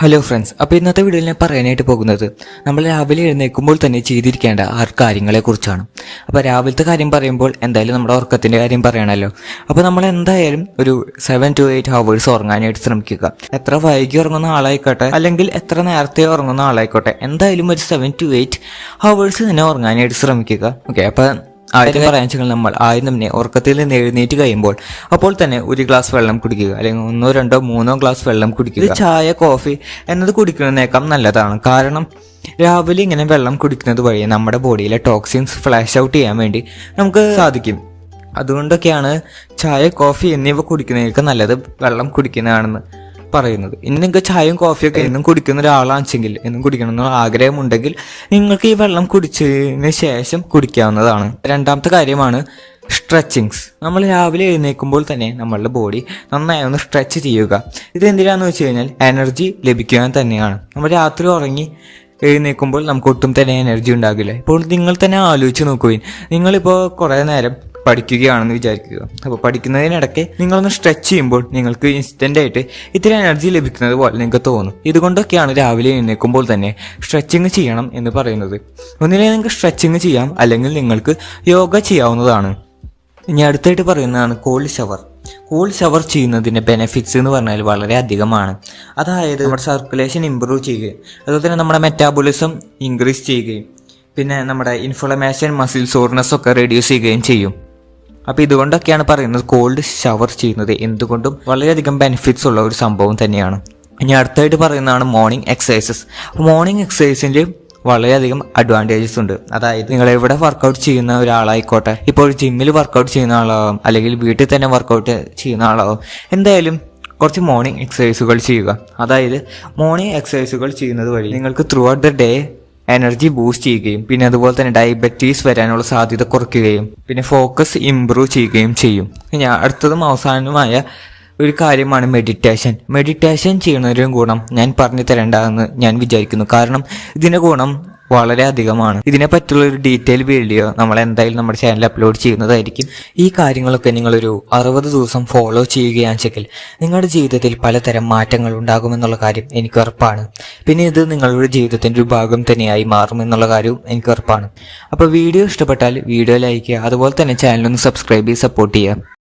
Hello friends, അപ്പോൾ ഇന്നത്തെ വീഡിയോയിൽ ഞാൻ പറയാനായിട്ട് പോകുന്നത് നമ്മൾ രാവിലെ എഴുന്നേൽക്കുമ്പോൾ തന്നെ ചെയ്തിരിക്കേണ്ട 6 കാര്യങ്ങളെക്കുറിച്ചാണ്. അപ്പോൾ രാവിലത്തെ കാര്യം പറയുമ്പോൾ എന്തായാലും നമ്മുടെ ഉറക്കത്തിൻ്റെ കാര്യം പറയണമല്ലോ. അപ്പോൾ നമ്മൾ എന്തായാലും ഒരു 7 to 8 hours ഉറങ്ങാനായിട്ട് ശ്രമിക്കുക. എത്ര വൈകി ഉറങ്ങുന്ന ആളായിക്കോട്ടെ അല്ലെങ്കിൽ എത്ര നേരത്തെ ഉറങ്ങുന്ന ആളായിക്കോട്ടെ, എന്തായാലും ഒരു 7 to 8 hours തന്നെ ഉറങ്ങാനായിട്ട് ശ്രമിക്കുക. ഓക്കെ, അപ്പോൾ ആദ്യം പറയാൻ വെച്ചാൽ നമ്മൾ ആദ്യം തന്നെ ഉറക്കത്തിൽ നിന്ന് എഴുന്നേറ്റ് കഴിയുമ്പോൾ അപ്പോൾ തന്നെ ഒരു ഗ്ലാസ് വെള്ളം കുടിക്കുക, അല്ലെങ്കിൽ 1, 2, 3 ഗ്ലാസ് വെള്ളം കുടിക്കുക. ചായ, കോഫി എന്നത് കുടിക്കുന്നതിനേക്കാൾ നല്ലതാണ്. കാരണം രാവിലെ ഇങ്ങനെ വെള്ളം കുടിക്കുന്നത് വഴി നമ്മുടെ ബോഡിയിലെ ടോക്സിൻസ് ഫ്ലാഷ് ഔട്ട് ചെയ്യാൻ വേണ്ടി നമുക്ക് സാധിക്കും. അതുകൊണ്ടൊക്കെയാണ് ചായ, കോഫി എന്നിവ കുടിക്കുന്നതിനേക്കാൾ നല്ലത് വെള്ളം കുടിക്കുന്നതാണെന്ന് പറയുന്നത്. ഇനി നിങ്ങൾക്ക് ചായയും കോഫിയൊക്കെ എന്നും കുടിക്കുന്ന ഒരാളാണെച്ചെങ്കിൽ, എന്നും കുടിക്കണം എന്നുള്ള ആഗ്രഹമുണ്ടെങ്കിൽ നിങ്ങൾക്ക് ഈ വെള്ളം കുടിച്ചതിന് ശേഷം കുടിക്കാവുന്നതാണ്. രണ്ടാമത്തെ കാര്യമാണ് സ്ട്രെച്ചിങ്സ്. നമ്മൾ രാവിലെ എഴുന്നേൽക്കുമ്പോൾ തന്നെ നമ്മളുടെ ബോഡി നന്നായി ഒന്ന് സ്ട്രെച്ച് ചെയ്യുക. ഇത് എന്തിനാന്ന് വെച്ച് കഴിഞ്ഞാൽ എനർജി ലഭിക്കാൻ തന്നെയാണ്. നമ്മൾ രാത്രി ഉറങ്ങി എഴുന്നേൽക്കുമ്പോൾ നമുക്ക് ഒട്ടും തന്നെ എനർജി ഉണ്ടാകില്ല. ഇപ്പോൾ നിങ്ങൾ തന്നെ ആലോചിച്ച് നോക്കുകയും, നിങ്ങളിപ്പോൾ കുറേ നേരം പഠിക്കുകയാണെന്ന് വിചാരിക്കുക. അപ്പോൾ പഠിക്കുന്നതിനിടയ്ക്ക് നിങ്ങളൊന്ന് സ്ട്രെച്ച് ചെയ്യുമ്പോൾ നിങ്ങൾക്ക് ഇൻസ്റ്റൻ്റ് ആയിട്ട് ഇത്തിരി എനർജി ലഭിക്കുന്നത് പോലെ നിങ്ങൾക്ക് തോന്നും. ഇതുകൊണ്ടൊക്കെയാണ് രാവിലെ എഴുന്നേൽക്കുമ്പോൾ തന്നെ സ്ട്രെച്ചിങ് ചെയ്യണം എന്ന് പറയുന്നത്. ഒന്നിലെ നിങ്ങൾക്ക് സ്ട്രെച്ചിങ് ചെയ്യാം, അല്ലെങ്കിൽ നിങ്ങൾക്ക് യോഗ ചെയ്യാവുന്നതാണ്. ഇനി അടുത്തായിട്ട് പറയുന്നതാണ് കോൾഡ് ഷവർ. കോൾഡ് ഷവർ ചെയ്യുന്നതിൻ്റെ ബെനിഫിറ്റ്സ് എന്ന് പറഞ്ഞാൽ വളരെ അധികമാണ്. അതായത് നമ്മുടെ സർക്കുലേഷൻ ഇമ്പ്രൂവ് ചെയ്യുകയും അതുപോലെ തന്നെ നമ്മുടെ മെറ്റാബോളിസം ഇൻക്രീസ് ചെയ്യുകയും പിന്നെ നമ്മുടെ ഇൻഫ്ലമേഷൻ, മസിൽ സോർനെസ് ഒക്കെ റെഡ്യൂസ് ചെയ്യുകയും ചെയ്യും. അപ്പോൾ ഇതുകൊണ്ടൊക്കെയാണ് പറയുന്നത് കോൾഡ് ഷവർ ചെയ്യുന്നത് എന്തുകൊണ്ടും വളരെയധികം ബെനിഫിറ്റ്സ് ഉള്ള ഒരു സംഭവം തന്നെയാണ്. ഇനി അടുത്തായിട്ട് പറയുന്നതാണ് മോർണിംഗ് എക്സസൈസസ്. മോർണിംഗ് എക്സസൈസിൻ്റെ വളരെയധികം അഡ്വാൻറ്റേജസ് ഉണ്ട്. അതായത് നിങ്ങൾ എവിടെ വർക്കൗട്ട് ചെയ്യുന്ന ഒരാളായിക്കോട്ടെ, ഇപ്പോൾ ജിമ്മിൽ വർക്കൗട്ട് ചെയ്യുന്ന ആളാവും അല്ലെങ്കിൽ വീട്ടിൽ തന്നെ വർക്കൗട്ട് ചെയ്യുന്ന ആളാവും, എന്തായാലും കുറച്ച് മോർണിംഗ് എക്സസൈസുകൾ ചെയ്യുക. അതായത് മോർണിംഗ് എക്സസൈസുകൾ ചെയ്യുന്നത് വഴി നിങ്ങൾക്ക് through out the day energy boost ചെയ്യുകയും പിന്നെ അതുപോലെ തന്നെ ഡയബറ്റീസ് വരാനുള്ള സാധ്യത കുറയ്ക്കുകയും പിന്നെ ഫോക്കസ് ഇംപ്രൂവ് ചെയ്യുകയും ചെയ്യും. ഇനി അടുത്തതും അവസാനവുമായ ഒരു കാര്യമാണ് മെഡിറ്റേഷൻ. മെഡിറ്റേഷൻ ചെയ്യുന്നതിനും ഗുണം ഞാൻ പറഞ്ഞു തരേണ്ടതെന്ന് ഞാൻ വിചാരിക്കുന്നു. കാരണം ഇതിൻ്റെ ഗുണം വളരെ അധികമാണ്. ഇതിനെപ്പറ്റിയുള്ള ഒരു ഡീറ്റെയിൽ വീഡിയോ നമ്മൾ എന്തായാലും നമ്മുടെ ചാനലിൽ അപ്ലോഡ് ചെയ്യുന്നതായിരിക്കും. ഈ കാര്യങ്ങളൊക്കെ നിങ്ങളൊരു 60 ദിവസം ഫോളോ ചെയ്യുകയാണെങ്കിൽ നിങ്ങളുടെ ജീവിതത്തിൽ പലതരം മാറ്റങ്ങൾ ഉണ്ടാകുമെന്നുള്ള കാര്യം എനിക്ക് ഉറപ്പാണ്. പിന്നെ ഇത് നിങ്ങളുടെ ജീവിതത്തിൻ്റെ ഒരു ഭാഗം തന്നെയായി മാറുമെന്നുള്ള കാര്യവും എനിക്ക് ഉറപ്പാണ്. അപ്പോൾ വീഡിയോ ഇഷ്ടപ്പെട്ടാൽ വീഡിയോ ലൈക്ക് ചെയ്യുക, അതുപോലെ തന്നെ ചാനലൊന്ന് സബ്സ്ക്രൈബ് ചെയ്ത് സപ്പോർട്ട് ചെയ്യുക.